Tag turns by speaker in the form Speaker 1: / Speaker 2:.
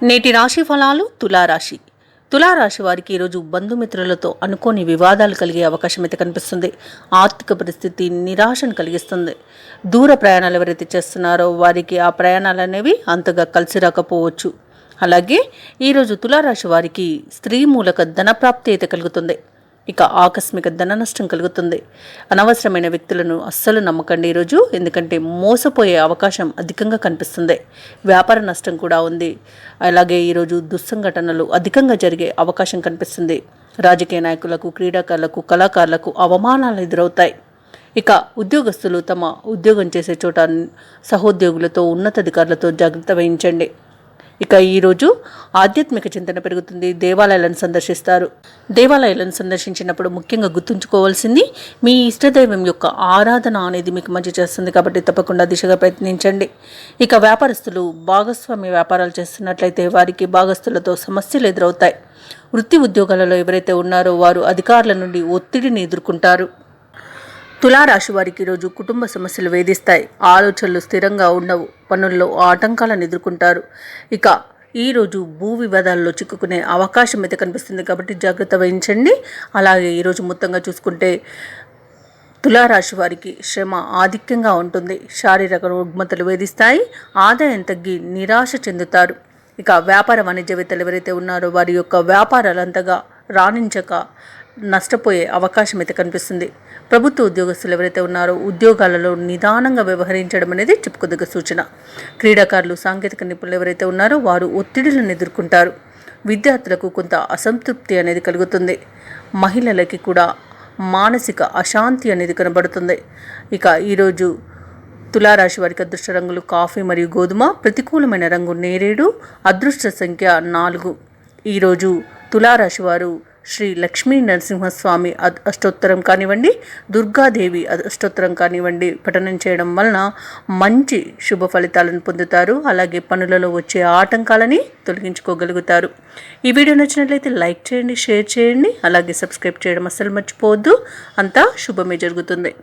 Speaker 1: నేటి రాశి ఫలాలు తులారాశి. తులారాశి వారికి ఈరోజు బంధుమిత్రులతో అనుకోని వివాదాలు కలిగే అవకాశం అయితే కనిపిస్తుంది. ఆర్థిక పరిస్థితి నిరాశను కలిగిస్తుంది. దూర ప్రయాణాలు ఎవరైతే చేస్తున్నారో వారికి ఆ ప్రయాణాలు అనేవి అంతగా కలిసి రాకపోవచ్చు. అలాగే ఈరోజు తులారాశి వారికి స్త్రీ మూలక ధనప్రాప్తి అయితే కలుగుతుంది. ఇక ఆకస్మిక ధన నష్టం కలుగుతుంది. అనవసరమైన వ్యక్తులను అస్సలు నమ్మకండి ఈరోజు, ఎందుకంటే మోసపోయే అవకాశం అధికంగా కనిపిస్తుంది. వ్యాపార నష్టం కూడా ఉంది. అలాగే ఈరోజు దుస్సంఘటనలు అధికంగా జరిగే అవకాశం కనిపిస్తుంది. రాజకీయ నాయకులకు, క్రీడాకారులకు, కళాకారులకు అవమానాలు ఎదురవుతాయి. ఇక ఉద్యోగస్తులు తమ ఉద్యోగం చేసే చోట సహోద్యోగులతో, ఉన్నతాధికారులతో జాగ్రత్త వహించండి. ఇక ఈరోజు ఆధ్యాత్మిక చింతన పెరుగుతుంది. దేవాలయాలను సందర్శిస్తారు. దేవాలయాలను సందర్శించినప్పుడు ముఖ్యంగా గుర్తుంచుకోవాల్సింది, మీ ఇష్టదైవం యొక్క ఆరాధన అనేది మీకు మంచి చేస్తుంది. కాబట్టి తప్పకుండా దిశగా ప్రయత్నించండి. ఇక వ్యాపారస్తులు భాగస్వామ్య వ్యాపారాలు చేస్తున్నట్లయితే వారికి భాగస్తులతో సమస్యలు ఎదురవుతాయి. వృత్తి ఉద్యోగాలలో ఎవరైతే ఉన్నారో వారు అధికారుల నుండి ఒత్తిడిని ఎదుర్కొంటారు. తులారాశి వారికి ఈరోజు కుటుంబ సమస్యలు వేధిస్తాయి. ఆలోచనలు స్థిరంగా ఉండవు. పనుల్లో ఆటంకాలను ఎదుర్కొంటారు. ఇక ఈరోజు భూ వివాదాల్లో చిక్కుకునే అవకాశం అయితే కనిపిస్తుంది. కాబట్టి జాగ్రత్త వహించండి. అలాగే ఈరోజు మొత్తంగా చూసుకుంటే తులారాశి వారికి శ్రమ ఆధిక్యంగా ఉంటుంది. శారీరక రుగ్మతలు వేధిస్తాయి. ఆదాయం తగ్గి నిరాశ చెందుతారు. ఇక వ్యాపార వాణిజ్యవేత్తలు ఎవరైతే ఉన్నారో వారి యొక్క వ్యాపారాలు అంతగా రాణించక నష్టపోయే అవకాశం అయితే కనిపిస్తుంది. ప్రభుత్వ ఉద్యోగస్తులు ఎవరైతే ఉన్నారో ఉద్యోగాలలో నిదానంగా వ్యవహరించడం అనేది చెప్పుకోదగ్గ సూచన. క్రీడాకారులు, సాంకేతిక నిపుణులు ఎవరైతే ఉన్నారో వారు ఒత్తిడులను ఎదుర్కొంటారు. విద్యార్థులకు కొంత అసంతృప్తి అనేది కలుగుతుంది. మహిళలకి కూడా మానసిక అశాంతి అనేది కనబడుతుంది. ఇక ఈరోజు తులారాశి వారికి అదృష్ట రంగులు కాఫీ మరియు గోధుమ. ప్రతికూలమైన రంగు నేరేడు. అదృష్ట సంఖ్య 4. ఈరోజు తులారాశి వారు శ్రీ లక్ష్మీ నరసింహస్వామి అష్టోత్తరం కానివ్వండి, దుర్గాదేవి అష్టోత్తరం కానివ్వండి పఠనం చేయడం వలన మంచి శుభ ఫలితాలను పొందుతారు. అలాగే పనులలో వచ్చే ఆటంకాలని తొలగించుకోగలుగుతారు. ఈ వీడియో నచ్చినట్లయితే లైక్ చేయండి, షేర్ చేయండి, అలాగే సబ్స్క్రైబ్ చేయడం అస్సలు మర్చిపోవద్దు. అంతా శుభమే జరుగుతుంది.